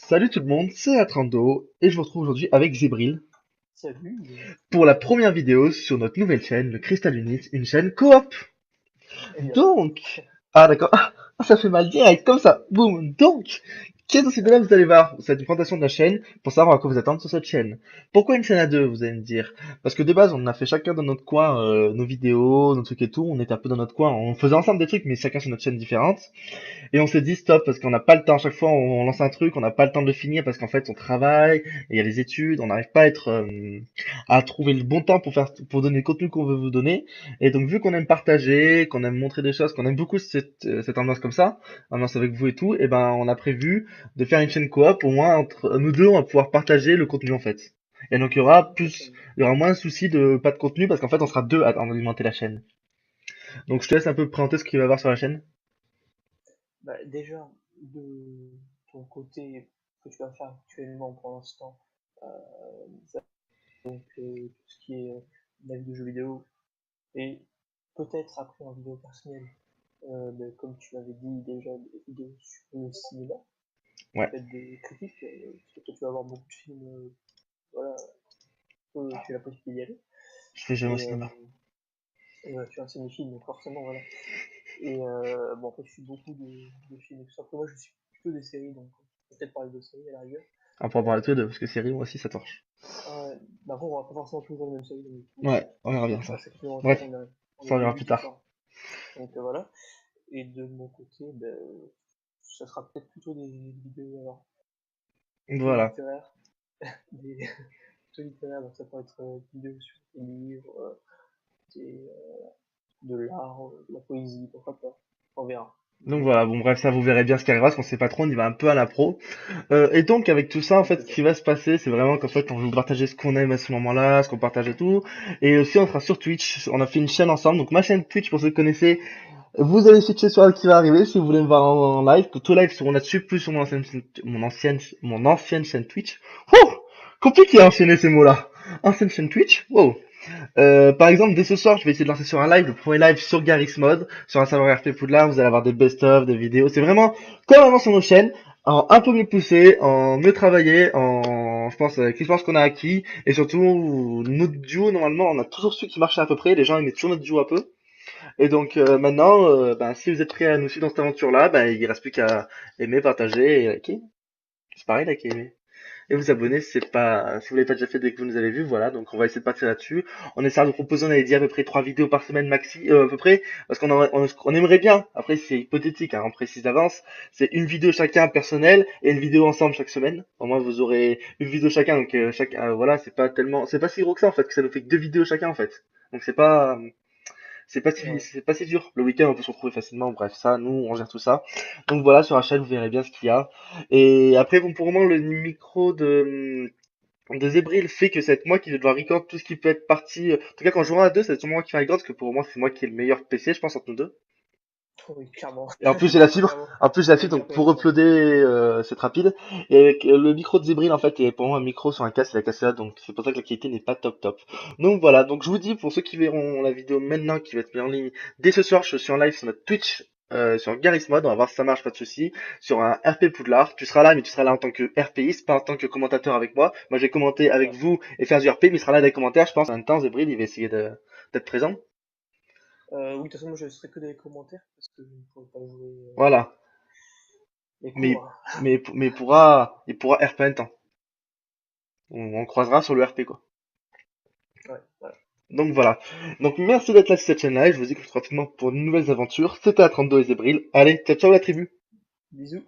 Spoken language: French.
Salut tout le monde, c'est Atrando et je vous retrouve aujourd'hui avec Zébril Salut. pour la première vidéo sur notre nouvelle chaîne, le Crystal Unit, une chaîne coop. Eh bien oui. Donc, ah d'accord, ça fait mal direct comme ça, boum. Donc, qu'est-ce que c'est de là vous allez voir, c'est une présentation de la chaîne pour savoir à quoi vous attendre sur cette chaîne. Pourquoi une chaîne à deux, vous allez me dire? Parce que de base, on a fait chacun dans notre coin nos vidéos, nos trucs et tout, on était un peu dans notre coin, on faisait ensemble des trucs mais chacun sur notre chaîne différente. Et on s'est dit stop parce qu'on n'a pas le temps. À chaque fois, on lance un truc, on n'a pas le temps de le finir parce qu'en fait, on travaille, et il y a les études, on n'arrive pas à trouver le bon temps pour donner le contenu qu'on veut vous donner. Et donc, vu qu'on aime partager, qu'on aime montrer des choses, qu'on aime beaucoup cette ambiance comme ça, ambiance avec vous et tout, et ben, on a prévu de faire une chaîne coop. Au moins, entre nous deux, on va pouvoir partager le contenu en fait. Et donc, il y aura moins de soucis de pas de contenu parce qu'en fait, on sera deux à alimenter la chaîne. Donc, je te laisse un peu présenter ce qu'il va y avoir sur la chaîne. Bah, déjà, de ton côté, ce que tu vas faire actuellement pour l'instant, euh, ça, tout ce qui est live de jeux vidéo, et peut-être après en vidéo personnelle, comme tu m'avais dit déjà, des vidéos sur le cinéma, Ouais, peut-être des critiques, parce que toi tu vas avoir beaucoup de films, voilà, tu as la possibilité d'y aller, je fais jamais au et, cinéma. tu es un cinéphile, donc forcément, voilà. Et bon, après, je suis beaucoup de films et tout ça. Après, moi, je suis plutôt des séries, donc on peut peut-être parler de séries à la rigueur. On pourra parler tous les deux, parce que série, moi aussi, ça torche. Bah, après, on va pas forcément toujours les mêmes séries, donc du coup, Ouais, on verra bien c'est ça. assez complémentaire, Bref, on a ça on des verra goûts plus tard. différents. Donc voilà. Et de mon côté, ben, ça sera peut-être plutôt des vidéos alors, plutôt Voilà. littéraires, des plutôt littéraires, donc ça peut être des vidéos sur des livres, des, de l'art, de la poésie, pourquoi pas. On verra. Donc voilà, bon bref, ça vous verrez bien ce qui arrivera, parce qu'on sait pas trop, on y va un peu à l'impro. Et donc avec tout ça, en fait, ce qui va se passer, c'est vraiment qu'en fait, on va vous partager ce qu'on aime à ce moment-là, ce qu'on partage et tout. Et aussi, on sera sur Twitch, on a fait une chaîne ensemble, donc ma chaîne Twitch, pour ceux qui connaissez, vous allez switcher sur elle qui va arriver, si vous voulez me voir en live, que tout live seront là-dessus, plus sur mon ancienne chaîne Twitch. Oh, compliqué à enchaîner ces mots-là. Ancienne chaîne Twitch, wow. Par exemple, dès ce soir, je vais essayer de lancer sur un live, le premier live sur Garry's Mod, sur un serveur RP Poudlard, vous allez avoir des best-of, des vidéos, c'est vraiment comme avant sur nos chaînes, en un peu mieux poussé, en mieux travaillé, je pense, avec l'expérience qu'on a acquis, et surtout, notre duo, normalement, on a toujours su qui marchait à peu près, les gens aimaient toujours notre duo un peu, et donc maintenant, ben, si vous êtes prêts à nous suivre dans cette aventure-là, ben, il reste plus qu'à aimer, partager, et liker. C'est pareil, liker, aimer et vous abonner si c'est pas, si vous l'avez pas déjà fait dès que vous nous avez vu, voilà. Donc on va essayer de partir là-dessus. On essaiera de proposer, on avait dit à peu près 3 vidéos par semaine maxi, à peu près, parce on aimerait bien. Après c'est hypothétique, hein, on précise d'avance. C'est une vidéo chacun personnelle et une vidéo ensemble chaque semaine. Au moins vous aurez une vidéo chacun, donc voilà, c'est pas si gros que ça en fait, que ça nous fait que 2 vidéos chacun en fait. Donc Ouais. c'est pas si dur. Le week-end, on peut se retrouver facilement. Bref, ça, nous, on gère tout ça. Donc voilà, sur la chaîne, vous verrez bien ce qu'il y a. Et après, bon, pour le moment, le micro de Zébril fait que c'est moi qui vais devoir record tout ce qui peut être parti. En tout cas, quand je jouerai à deux, c'est sûrement moi qui vais record, parce que pour moi, c'est moi qui ai le meilleur PC, je pense, entre nous deux. Oui, clairement. Et en plus, j'ai la fibre. Clairement. En plus, j'ai la C'est le fibre, meilleur donc pour PNC. uploader, c'est rapide. Et avec le micro de Zébril, en fait, et pour moi, un micro sur un casque, il a cassé là, donc c'est pour ça que la qualité n'est pas top top. Donc voilà, donc je vous dis, pour ceux qui verront la vidéo maintenant, qui va être mise en ligne dès ce soir, je suis en live sur notre Twitch, sur Garry's Mod, on va voir si ça marche, pas de souci. Sur un RP Poudlard, tu seras là, mais tu seras là en tant que RPiste, pas en tant que commentateur avec moi. Moi, je vais commenter avec Ouais. vous et faire du RP, mais il sera là dans les commentaires, je pense. En même temps, Zébril, il va essayer d'être présent. Oui, de toute façon, moi je serai que dans les commentaires parce que je ne pourrais pas jouer Voilà. les Mais, cours. mais il pourra RP en même temps. On croisera sur le RP, quoi. Ouais, voilà. Donc voilà. Donc merci d'être là sur cette chaîne-là et je vous dis que je se retrouve rapidement pour de nouvelles aventures. C'était à 32 et Zébril. Allez, ciao ciao la tribu. Bisous.